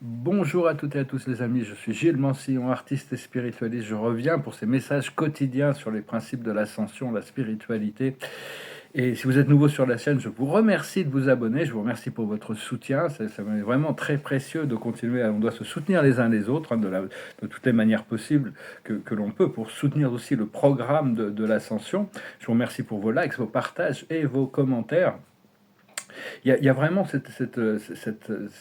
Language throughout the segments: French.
Bonjour à toutes et à tous les amis, je suis Gilles Mansillon, artiste et spiritualiste. Je reviens pour ces messages quotidiens sur les principes de l'ascension, la spiritualité. Et si vous êtes nouveau sur la chaîne, je vous remercie de vous abonner, je vous remercie pour votre soutien. Ça m'est vraiment très précieux de continuer. On doit se soutenir les uns les autres, hein, de toutes les manières possibles que l'on peut pour soutenir aussi le programme de l'ascension. Je vous remercie pour vos likes, vos partages et vos commentaires. Il y a vraiment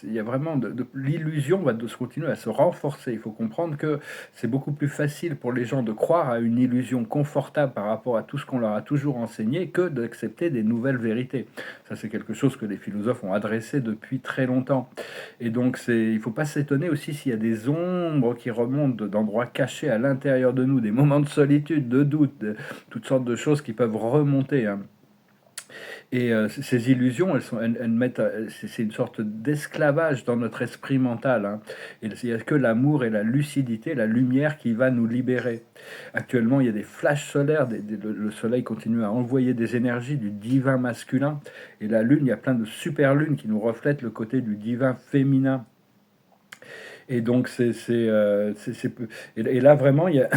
il y a vraiment l'illusion va de se continuer à se renforcer. Il faut comprendre que c'est beaucoup plus facile pour les gens de croire à une illusion confortable par rapport à tout ce qu'on leur a toujours enseigné que d'accepter des nouvelles vérités. Ça, c'est quelque chose que les philosophes ont adressé depuis très longtemps. Et donc, il ne faut pas s'étonner aussi s'il y a des ombres qui remontent d'endroits cachés à l'intérieur de nous, des moments de solitude, de doute, toutes sortes de choses qui peuvent remonter, hein. Et ces illusions, elles mettent, c'est une sorte d'esclavage dans notre esprit mental, hein. Et il n'y a que l'amour et la lucidité, la lumière qui va nous libérer. Actuellement, il y a des flashs solaires, le soleil continue à envoyer des énergies du divin masculin. Et la lune, il y a plein de super lunes qui nous reflètent le côté du divin féminin. Et donc, et là, vraiment, il y a,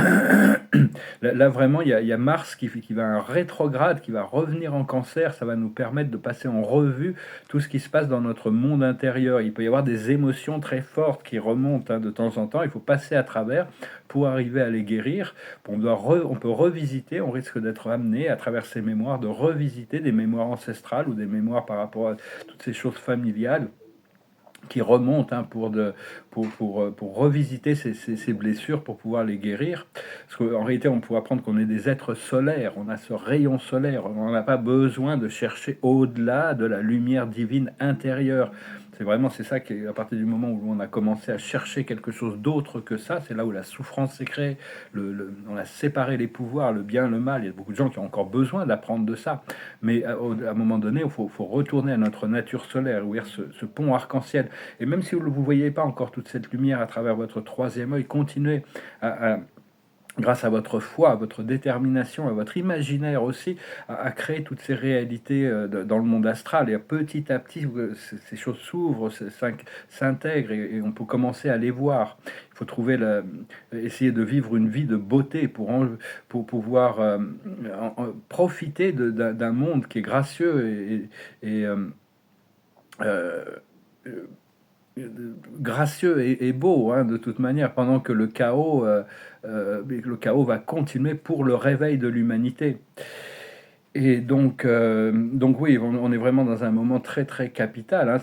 là, vraiment, il y a Mars qui va en rétrograde, qui va revenir en cancer. Ça va nous permettre de passer en revue tout ce qui se passe dans notre monde intérieur. Il peut y avoir des émotions très fortes qui remontent, hein, de temps en temps. Il faut passer à travers pour arriver à les guérir. On peut revisiter, on risque d'être amené à travers ces mémoires, de revisiter des mémoires ancestrales ou des mémoires par rapport à toutes ces choses familiales qui remontent, hein, pour revisiter ces blessures, pour pouvoir les guérir. Parce qu'en réalité, on pourrait apprendre qu'on est des êtres solaires, on a ce rayon solaire, on n'a pas besoin de chercher au-delà de la lumière divine intérieure. C'est ça qui est, à partir du moment où on a commencé à chercher quelque chose d'autre que ça, c'est là où la souffrance s'est créée. On a séparé les pouvoirs, le bien, le mal. Il y a beaucoup de gens qui ont encore besoin d'apprendre de ça. Mais à un moment donné, faut retourner à notre nature solaire, ouvrir ce pont arc-en-ciel. Et même si vous ne voyez pas encore toute cette lumière à travers votre troisième œil, continuez à grâce à votre foi, à votre détermination, à votre imaginaire aussi, à créer toutes ces réalités dans le monde astral. Et petit à petit, ces choses s'ouvrent, s'intègrent, et on peut commencer à les voir. Il faut essayer de vivre une vie de beauté pour pouvoir profiter d'un monde qui est gracieux et euh, gracieux et beau, hein, de toute manière, pendant que le chaos va continuer pour le réveil de l'humanité. Et donc oui, on est vraiment dans un moment très très capital, hein.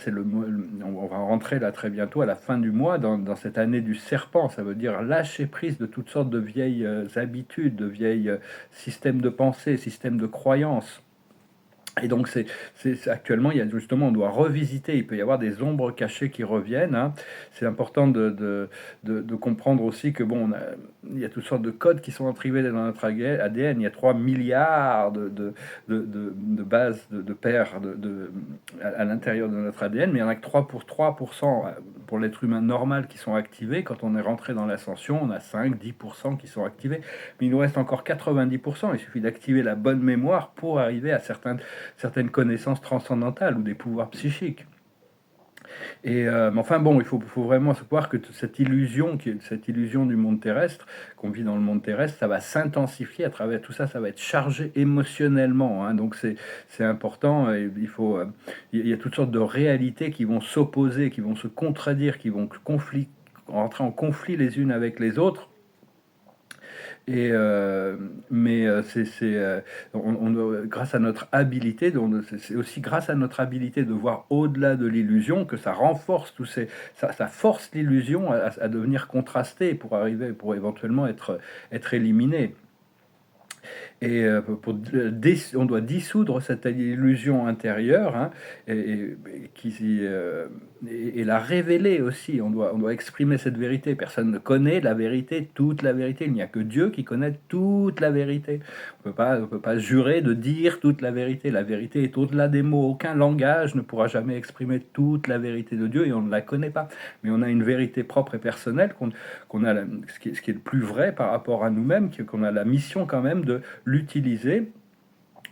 On va rentrer là très bientôt à la fin du mois dans cette année du serpent. Ça veut dire lâcher prise de toutes sortes de vieilles habitudes, de vieilles systèmes de pensée, systèmes de croyances. Et donc, actuellement, il y a justement, on doit revisiter, il peut y avoir des ombres cachées qui reviennent, hein. C'est important de comprendre aussi que, bon, il y a toutes sortes de codes qui sont inscrits dans notre ADN. Il y a 3 milliards de bases, de paires à l'intérieur de notre ADN, mais il n'y en a que 3% pour l'être humain normal qui sont activés. Quand on est rentré dans l'ascension, on a 5-10% qui sont activés, mais il nous reste encore 90%. Il suffit d'activer la bonne mémoire pour arriver à certaines connaissances transcendantales ou des pouvoirs psychiques. Et mais enfin bon, il faut vraiment savoir que cette illusion, cette illusion du monde terrestre, qu'on vit dans le monde terrestre, ça va s'intensifier à travers tout ça, ça va être chargé émotionnellement, hein. Donc c'est important. Et il y a toutes sortes de réalités qui vont s'opposer, qui vont se contredire, qui vont entrer en conflit les unes avec les autres. Et mais grâce à notre habilité, c'est aussi grâce à notre habilité de voir au-delà de l'illusion que ça renforce ça force l'illusion à devenir contrastée pour éventuellement être éliminé. Et on doit dissoudre cette illusion intérieure, hein, et la révéler aussi. On doit exprimer cette vérité. Personne ne connaît la vérité, toute la vérité. Il n'y a que Dieu qui connaît toute la vérité. On peut pas jurer de dire toute la vérité. La vérité est au-delà des mots. Aucun langage ne pourra jamais exprimer toute la vérité de Dieu, et on ne la connaît pas. Mais on a une vérité propre et personnelle, ce qui est le plus vrai par rapport à nous-mêmes, qu'on a la mission quand même de l'utiliser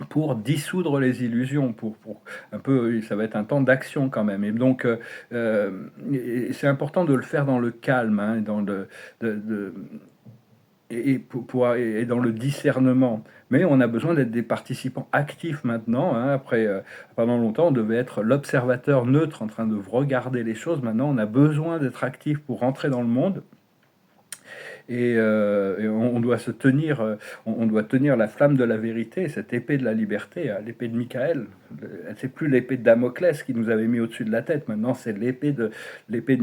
pour dissoudre les illusions, pour un peu, ça va être un temps d'action quand même. Et donc, et c'est important de le faire dans le calme, hein, dans le de et dans le discernement. Mais on a besoin d'être des participants actifs maintenant, hein. Après, pendant longtemps, on devait être l'observateur neutre en train de regarder les choses. Maintenant, on a besoin d'être actif pour rentrer dans le monde et on doit se tenir, on doit tenir la flamme de la vérité, cette épée de la liberté, l'épée de Michael. C'est plus l'épée de Damoclès qui nous avait mis au-dessus de la tête. Maintenant, c'est l'épée de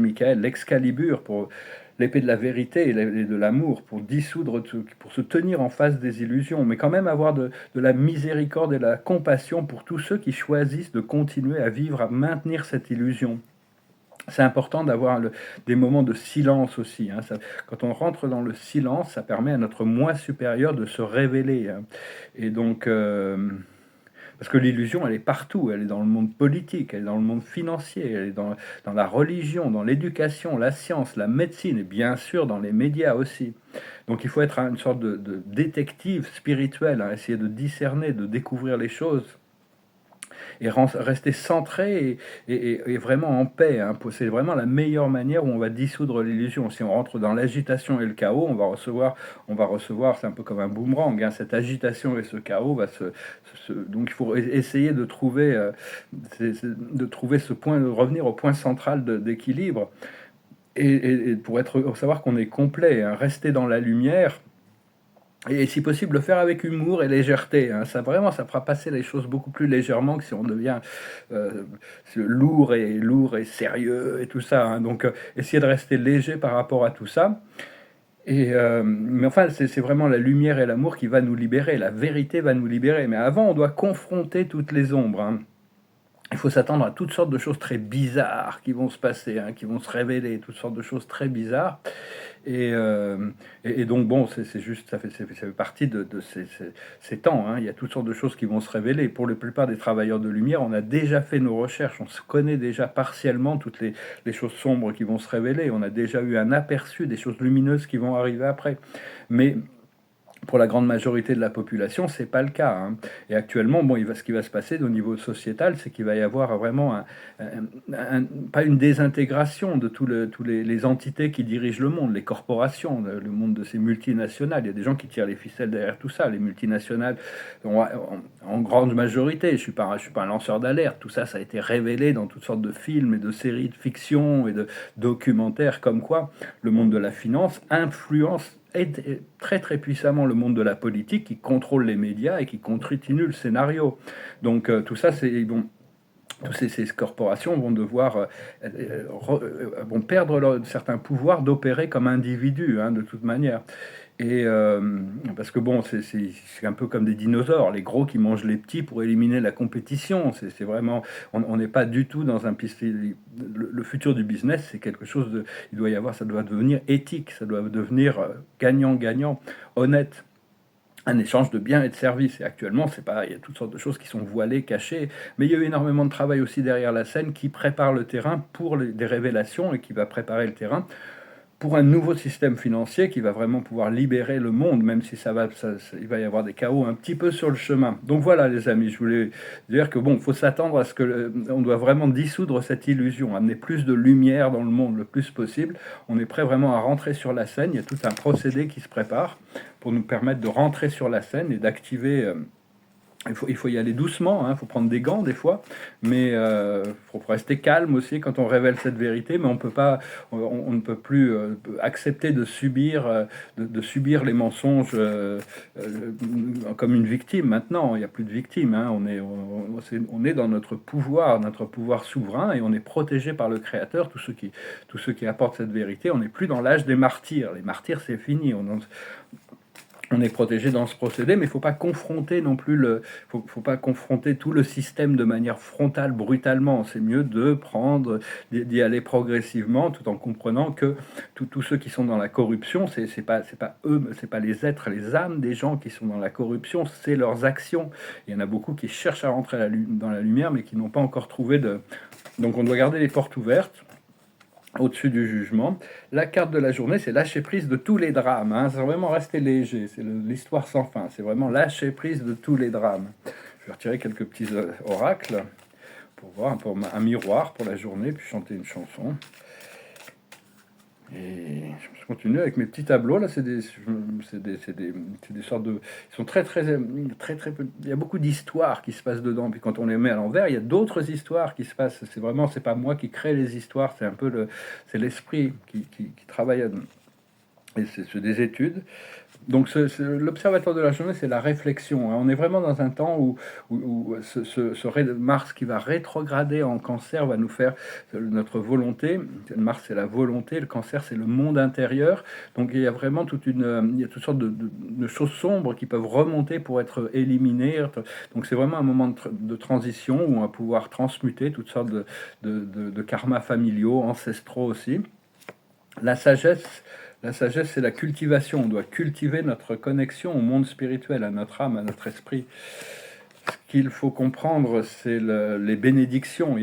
Michael, l'Excalibur pour l'épée de la vérité et de l'amour pour dissoudre, pour se tenir en face des illusions, mais quand même avoir de la miséricorde et de la compassion pour tous ceux qui choisissent de continuer à vivre, à maintenir cette illusion. C'est important d'avoir des moments de silence aussi, hein. Quand on rentre dans le silence, ça permet à notre moi supérieur de se révéler, hein. Et donc, parce que l'illusion, elle est partout. Elle est dans le monde politique, elle est dans le monde financier, elle est dans la religion, dans l'éducation, la science, la médecine, et bien sûr dans les médias aussi. Donc il faut être une sorte de détective spirituel, hein, essayer de discerner, de découvrir les choses et rester centré et vraiment en paix, hein. C'est vraiment la meilleure manière où on va dissoudre l'illusion. Si on rentre dans l'agitation et le chaos, on va recevoir, c'est un peu comme un boomerang, hein, cette agitation et ce chaos donc il faut essayer de trouver, de trouver ce point, de revenir au point central d'équilibre et pour savoir qu'on est complet, hein, rester dans la lumière et si possible, le faire avec humour et légèreté, hein. Ça vraiment, ça fera passer les choses beaucoup plus légèrement que si on devient euh, lourd et sérieux et tout ça, hein. Donc, essayer de rester léger par rapport à tout ça. Mais enfin, c'est vraiment la lumière et l'amour qui va nous libérer. La vérité va nous libérer. Mais avant, on doit confronter toutes les ombres, hein. Il faut s'attendre à toutes sortes de choses très bizarres qui vont se passer, hein, qui vont se révéler, toutes sortes de choses très bizarres. Et, euh, et donc, bon, c'est juste, ça fait partie de ces temps, hein. Il y a toutes sortes de choses qui vont se révéler. Pour la plupart des travailleurs de lumière, on a déjà fait nos recherches, on se connaît déjà partiellement toutes les choses sombres qui vont se révéler. On a déjà eu un aperçu des choses lumineuses qui vont arriver après. Mais pour la grande majorité de la population, c'est pas le cas, hein. Et actuellement, bon, ce qui va se passer au niveau sociétal, c'est qu'il va y avoir vraiment pas une désintégration de tous les entités qui dirigent le monde, les corporations, le monde de ces multinationales. Il y a des gens qui tirent les ficelles derrière tout ça. Les multinationales, en grande majorité, je suis pas un lanceur d'alerte. Tout ça, ça a été révélé dans toutes sortes de films et de séries de fiction et de documentaires, comme quoi le monde de la finance influence très très puissamment le monde de la politique qui contrôle les médias et qui continue le scénario. Donc tout ça, tous ces corporations vont devoir vont perdre certains pouvoirs d'opérer comme individus, hein, de toute manière. Et parce que bon, c'est un peu comme des dinosaures, les gros qui mangent les petits pour éliminer la compétition. C'est vraiment, on n'est pas du tout dans un le futur du business, c'est quelque chose de, il doit y avoir, ça doit devenir éthique, ça doit devenir gagnant-gagnant, honnête. Un échange de biens et de services. Et actuellement, c'est pas, il y a toutes sortes de choses qui sont voilées, cachées, mais il y a eu énormément de travail aussi derrière la scène qui prépare le terrain pour des révélations et qui va préparer le terrain pour un nouveau système financier qui va vraiment pouvoir libérer le monde, même si il va y avoir des chaos un petit peu sur le chemin. Donc voilà, les amis, je voulais dire que bon, il faut s'attendre à ce que on doit vraiment dissoudre cette illusion, amener plus de lumière dans le monde le plus possible. On est prêt vraiment à rentrer sur la scène. Il y a tout un procédé qui se prépare pour nous permettre de rentrer sur la scène et d'activer. Il faut y aller doucement, hein, il faut prendre des gants des fois, mais faut rester calme aussi quand on révèle cette vérité. Mais on peut pas, on ne peut plus accepter de subir, de subir les mensonges comme une victime. Maintenant, il n'y a plus de victime, hein. On est dans notre pouvoir souverain, et on est protégé par le Créateur. Tous ceux qui apportent cette vérité, on n'est plus dans l'âge des martyrs. Les martyrs, c'est fini. On est protégé dans ce procédé, mais il ne faut pas confronter non plus faut pas confronter tout le système de manière frontale, brutalement. C'est mieux d'y aller progressivement, tout en comprenant que tous ceux qui sont dans la corruption, c'est pas eux, c'est pas les êtres, les âmes des gens qui sont dans la corruption, c'est leurs actions. Il y en a beaucoup qui cherchent à rentrer dans la lumière, mais qui n'ont pas encore trouvé de. Donc on doit garder les portes ouvertes au-dessus du jugement. La carte de la journée, c'est lâcher prise de tous les drames, hein. C'est vraiment rester léger, c'est l'histoire sans fin, c'est vraiment lâcher prise de tous les drames. vais retirer quelques petits oracles pour voir un miroir pour la journée, puis chanter une chanson. Et je continue avec mes petits tableaux. Là, c'est des sortes de. Ils sont très. Il y a beaucoup d'histoires qui se passent dedans. Puis quand on les met à l'envers, il y a d'autres histoires qui se passent. C'est pas moi qui crée les histoires. C'est un peu c'est l'esprit qui travaille. Et c'est des études. Donc l'observatoire de la journée, c'est la réflexion, hein. On est vraiment dans un temps où Mars qui va rétrograder en Cancer va nous faire notre volonté. Mars, c'est la volonté, le Cancer, c'est le monde intérieur. Donc il y a vraiment il y a toutes sortes de choses sombres qui peuvent remonter pour être éliminées. Donc c'est vraiment un moment de transition où on va pouvoir transmuter toutes sortes de karmas familiaux, ancestraux aussi. La sagesse, c'est la cultivation. On doit cultiver notre connexion au monde spirituel, à notre âme, à notre esprit. Ce qu'il faut comprendre, c'est les bénédictions.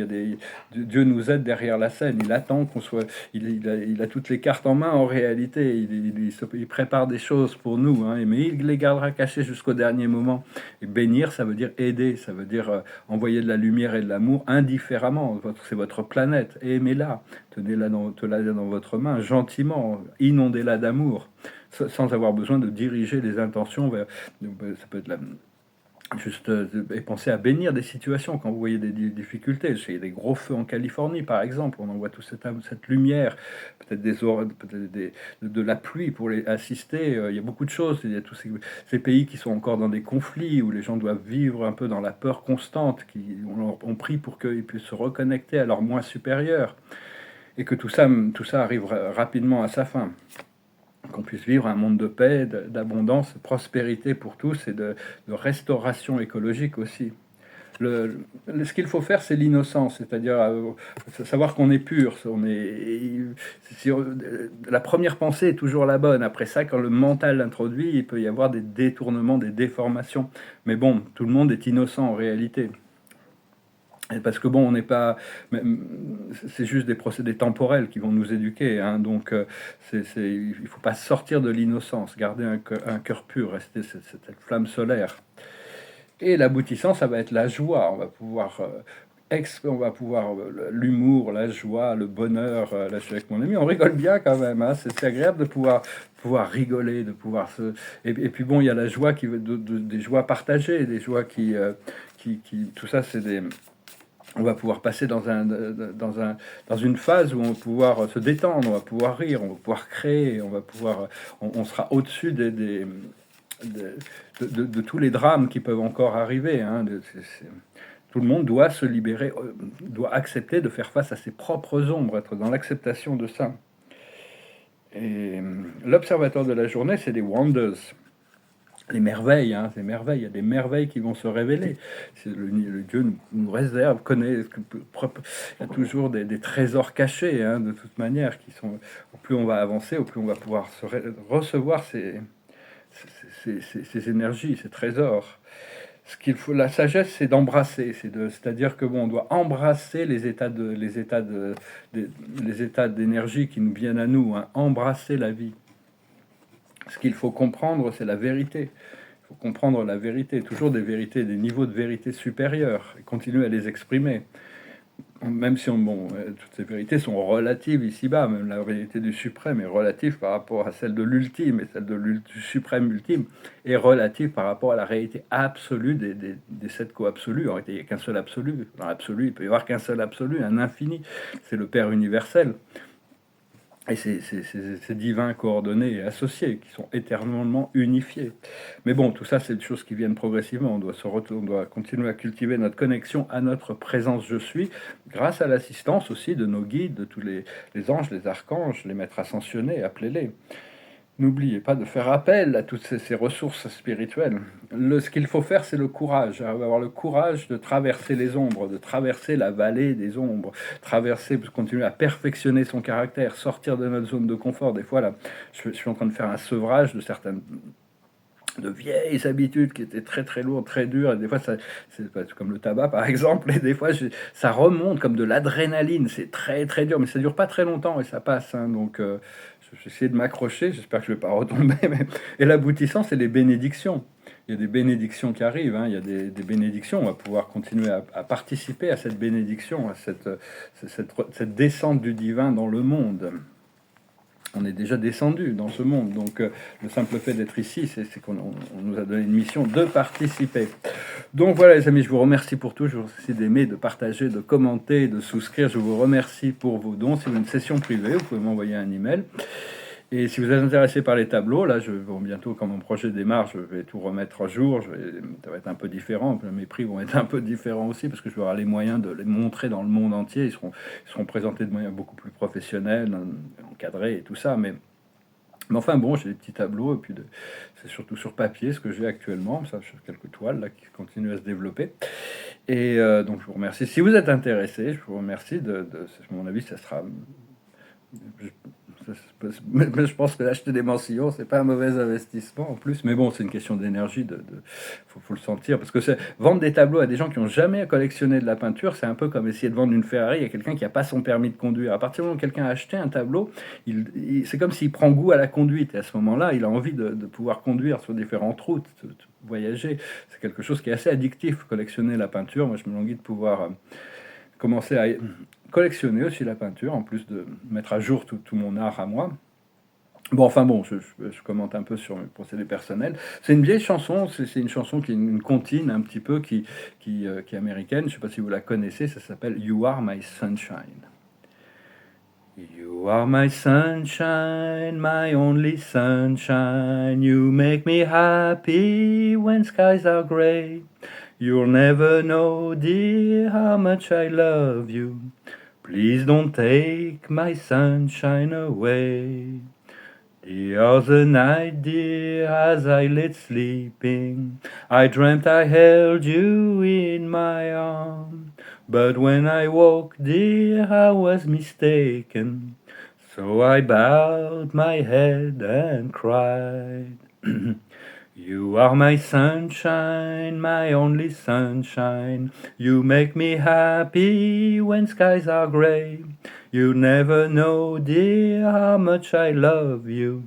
Dieu nous aide derrière la scène. Il attend qu'on soit. Il a toutes les cartes en main en réalité. Il prépare des choses pour nous, hein, mais il les gardera cachées jusqu'au dernier moment. Et bénir, ça veut dire aider, ça veut dire envoyer de la lumière et de l'amour indifféremment. C'est votre planète. Aimez-la. Tenez-la dans votre main, gentiment. Inondez-la d'amour, sans avoir besoin de diriger les intentions vers. Ça peut être juste et penser à bénir des situations quand vous voyez des difficultés. Il y a des gros feux en Californie, par exemple. On envoie toute cette lumière, peut-être de la pluie pour les assister. Il y a beaucoup de choses. Il y a tous ces pays qui sont encore dans des conflits où les gens doivent vivre un peu dans la peur constante. On prie pour qu'ils puissent se reconnecter à leur moi supérieur et que tout ça arrive rapidement à sa fin. Qu'on puisse vivre un monde de paix, d'abondance, de prospérité pour tous et de restauration écologique aussi. Ce qu'il faut faire, c'est l'innocence, c'est-à-dire savoir qu'on est pur. La première pensée est toujours la bonne. Après ça, quand le mental l'introduit, il peut y avoir des détournements, des déformations. Mais bon, tout le monde est innocent en réalité. Parce que bon, on n'est pas, c'est juste des procédés temporels qui vont nous éduquer, hein, donc il faut pas sortir de l'innocence, garder un cœur pur, rester cette flamme solaire. Et l'aboutissant, ça va être la joie. On va pouvoir l'humour, la joie, le bonheur. Là, je suis avec mon ami, on rigole bien quand même, hein, c'est agréable de pouvoir rigoler, de pouvoir se. Et puis bon, il y a la joie des joies partagées, des joies tout ça, c'est des. On va pouvoir passer dans une phase où on va pouvoir se détendre, on va pouvoir rire, on va pouvoir créer, on sera au-dessus de tous les drames qui peuvent encore arriver, hein. Tout le monde doit se libérer, doit accepter de faire face à ses propres ombres, être dans l'acceptation de ça. Et l'observatoire de la journée, c'est des wonders. Les merveilles, hein, ces merveilles, il y a des merveilles qui vont se révéler. Le Dieu nous réserve, connaît, il y a toujours des trésors cachés, hein, de toute manière, qui sont, au plus on va avancer, au plus on va pouvoir recevoir ces énergies, ces trésors. Ce qu'il faut, la sagesse, c'est d'embrasser, c'est-à-dire que bon, on doit embrasser les états d'énergie qui nous viennent à nous, hein, embrasser la vie. Ce qu'il faut comprendre, c'est la vérité. Il faut comprendre la vérité, toujours des vérités, des niveaux de vérité supérieurs, et continuer à les exprimer. Même si toutes ces vérités sont relatives ici-bas, même la vérité du suprême est relative par rapport à celle de l'ultime, et celle du suprême ultime est relative par rapport à la réalité absolue des sept co-absolus. En réalité, il n'y a qu'un seul absolu. Dans l'absolu, il peut y avoir qu'un seul absolu, un infini. C'est le Père universel. Et ces divins coordonnés et associés qui sont éternellement unifiés. Mais bon, tout ça, c'est des choses qui viennent progressivement. On doit continuer à cultiver notre connexion à notre présence je suis, grâce à l'assistance aussi de nos guides, de tous les anges, les archanges, les maîtres ascensionnés, appelez-les. N'oubliez pas de faire appel à toutes ces ressources spirituelles. Ce qu'il faut faire, c'est le courage. Avoir le courage de traverser les ombres, de traverser la vallée des ombres, continuer à perfectionner son caractère, sortir de notre zone de confort. Des fois, là, je suis en train de faire un sevrage de vieilles habitudes qui étaient très très lourdes, très dures, et des fois c'est comme le tabac par exemple, et des fois ça remonte comme de l'adrénaline, c'est très très dur, mais ça dure pas très longtemps et ça passe, hein, donc je vais essayer de m'accrocher, j'espère que je vais pas retomber, et l'aboutissant, c'est les bénédictions. il y a des bénédictions qui arrivent, hein, il y a des bénédictions, on va pouvoir continuer à participer à cette bénédiction, à cette descente du divin dans le monde. On est déjà descendu dans ce monde, donc le simple fait d'être ici, c'est qu'on nous a donné une mission de participer. Donc voilà les amis, je vous remercie pour tout, je vous remercie d'aimer, de partager, de commenter, de souscrire, je vous remercie pour vos dons. Si vous avez une session privée, vous pouvez m'envoyer un email. Et si vous êtes intéressé par les tableaux, là, bientôt, quand mon projet démarre, je vais tout remettre à jour. Ça va être un peu différent. Mes prix vont être un peu différents aussi, parce que je vais avoir les moyens de les montrer dans le monde entier. Ils seront présentés de manière beaucoup plus professionnelle, encadrés et tout ça. Mais enfin, bon, j'ai des petits tableaux, et puis c'est surtout sur papier, ce que j'ai actuellement. Ça, j'ai quelques toiles là, qui continuent à se développer. Et donc, je vous remercie. Si vous êtes intéressé, je vous remercie. À mon avis, ça sera... Mais je pense que l'acheter des mensillons, c'est pas un mauvais investissement en plus. Mais bon, c'est une question d'énergie, faut le sentir. Parce que vendre des tableaux à des gens qui n'ont jamais collectionné de la peinture, c'est un peu comme essayer de vendre une Ferrari à quelqu'un qui n'a pas son permis de conduire. À partir du moment où quelqu'un a acheté un tableau, c'est comme s'il prend goût à la conduite. Et à ce moment-là, il a envie de pouvoir conduire sur différentes routes, de voyager. C'est quelque chose qui est assez addictif, collectionner la peinture. Moi, je me languis de pouvoir commencer à collectionner aussi la peinture, en plus de mettre à jour tout mon art à moi. Bon, enfin bon, je commente un peu sur mes procédés personnels. C'est une vieille chanson, c'est une chanson qui est une comptine un petit peu qui est américaine. Je ne sais pas si vous la connaissez, ça s'appelle You Are My Sunshine. You are my sunshine, my only sunshine. You make me happy when skies are gray. You'll never know, dear, how much I love you. Please don't take my sunshine away. The other night, dear, as I lay sleeping, I dreamt I held you in my arms. But when I woke, dear, I was mistaken. So I bowed my head and cried. You are my sunshine, my only sunshine. You make me happy when skies are gray. You never know, dear, how much I love you.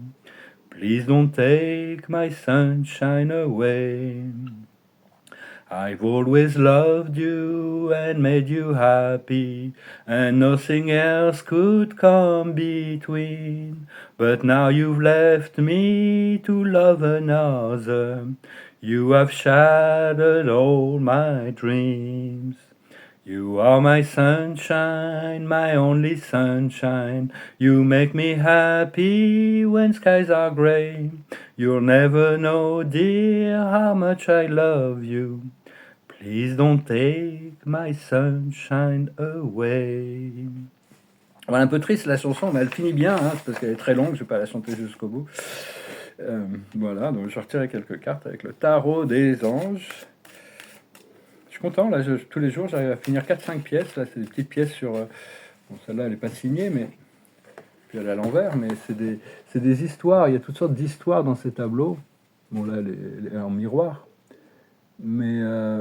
Please don't take my sunshine away. I've always loved you and made you happy, and nothing else could come between. But now you've left me to love another. You have shattered all my dreams. You are my sunshine, my only sunshine. You make me happy when skies are gray. You'll never know, dear, how much I love you. Please don't take my sunshine away. Voilà, un peu triste la chanson, mais elle finit bien, hein, parce qu'elle est très longue, je ne vais pas la chanter jusqu'au bout. Voilà, donc je vais retirer quelques cartes avec le tarot des anges. Je suis content, là, tous les jours, j'arrive à finir 4-5 pièces. Là, c'est des petites pièces sur... bon, celle-là, elle n'est pas signée, mais... Puis elle est à l'envers, mais c'est des histoires. Il y a toutes sortes d'histoires dans ces tableaux. Bon, là, elle est en miroir. Mais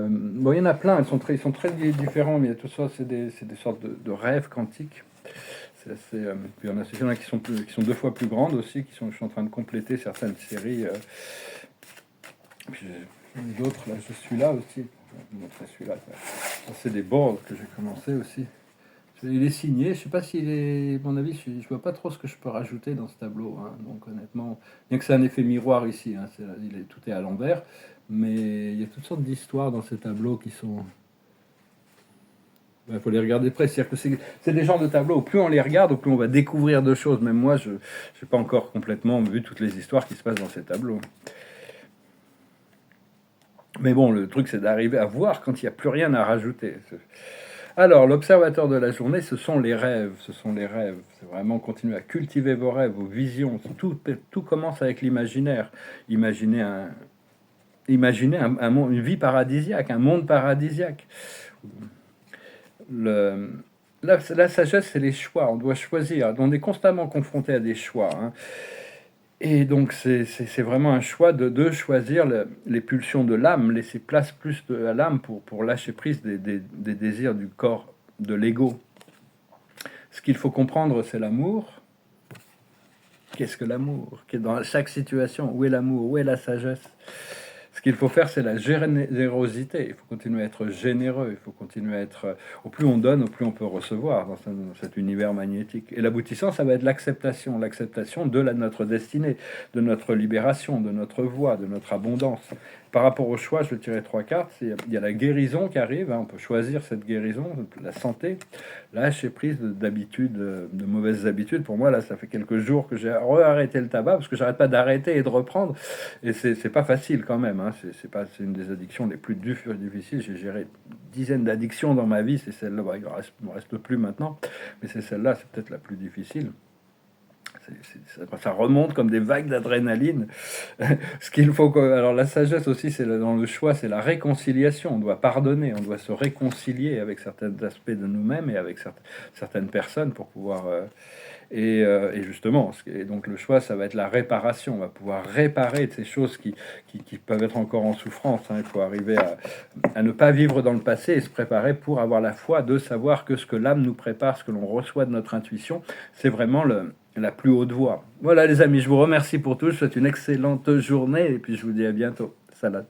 bon, il y en a plein, ils sont très différents, mais il y a tout ça, c'est des sortes de rêves quantiques. C'est assez, puis il y en a qui sont 2 fois plus grandes aussi, je suis en train de compléter certaines séries. Puis d'autres, là, je suis là aussi. Je vais vous montrer celui-là. Ça, c'est des boards que j'ai commencé aussi. Il est signé, je sais pas s'il est, à mon avis, je vois pas trop ce que je peux rajouter dans ce tableau, hein. Donc honnêtement, bien que c'est un effet miroir ici, hein, tout est à l'envers, mais il y a toutes sortes d'histoires dans ces tableaux qui sont... Il faut les regarder près, c'est-à-dire que c'est des genres de tableaux où plus on les regarde, plus on va découvrir de choses. Même moi, je n'ai pas encore complètement vu toutes les histoires qui se passent dans ces tableaux. Mais bon, le truc, c'est d'arriver à voir quand il n'y a plus rien à rajouter. Alors, l'observateur de la journée, ce sont les rêves. Ce sont les rêves. C'est vraiment continuer à cultiver vos rêves, vos visions. Tout commence avec l'imaginaire. Imaginez une vie paradisiaque, un monde paradisiaque. La sagesse, c'est les choix. On doit choisir. On est constamment confronté à des choix, hein. Et donc, c'est vraiment un choix de choisir les pulsions de l'âme, laisser place plus à l'âme pour lâcher prise des désirs du corps, de l'ego. Ce qu'il faut comprendre, c'est l'amour. Qu'est-ce que l'amour? Dans chaque situation, où est l'amour? Où est la sagesse? Ce qu'il faut faire, c'est la générosité. Il faut continuer à être généreux. Il faut continuer à être. Au plus on donne, au plus on peut recevoir dans cet univers magnétique. Et l'aboutissant, ça va être l'acceptation. L'acceptation de notre destinée, de notre libération, de notre voie, de notre abondance. Par rapport au choix, je vais tirer trois cartes. Il y a la guérison qui arrive. Hein, on peut choisir cette guérison, la santé. Lâcher prise d'habitudes, de mauvaises habitudes. Pour moi, là, ça fait quelques jours que j'ai arrêté le tabac parce que j'arrête pas d'arrêter et de reprendre. Et c'est pas facile quand même. Hein. C'est une des addictions les plus difficiles. J'ai géré dizaines d'addictions dans ma vie. C'est celle-là. Bah, il me reste plus maintenant, mais c'est celle-là. C'est peut-être la plus difficile. Ça remonte comme des vagues d'adrénaline. Ce qu'il faut que, alors la sagesse aussi, c'est dans le choix, c'est la réconciliation. On doit pardonner, on doit se réconcilier avec certains aspects de nous-mêmes et avec certaines personnes pour pouvoir et justement, et donc le choix, ça va être la réparation. On va pouvoir réparer de ces choses qui peuvent être encore en souffrance. Hein. Il faut arriver à ne pas vivre dans le passé et se préparer pour avoir la foi de savoir que ce que l'âme nous prépare, ce que l'on reçoit de notre intuition, c'est vraiment la plus haute voie. Voilà les amis, je vous remercie pour tout. Je vous souhaite une excellente journée et puis je vous dis à bientôt. Salat.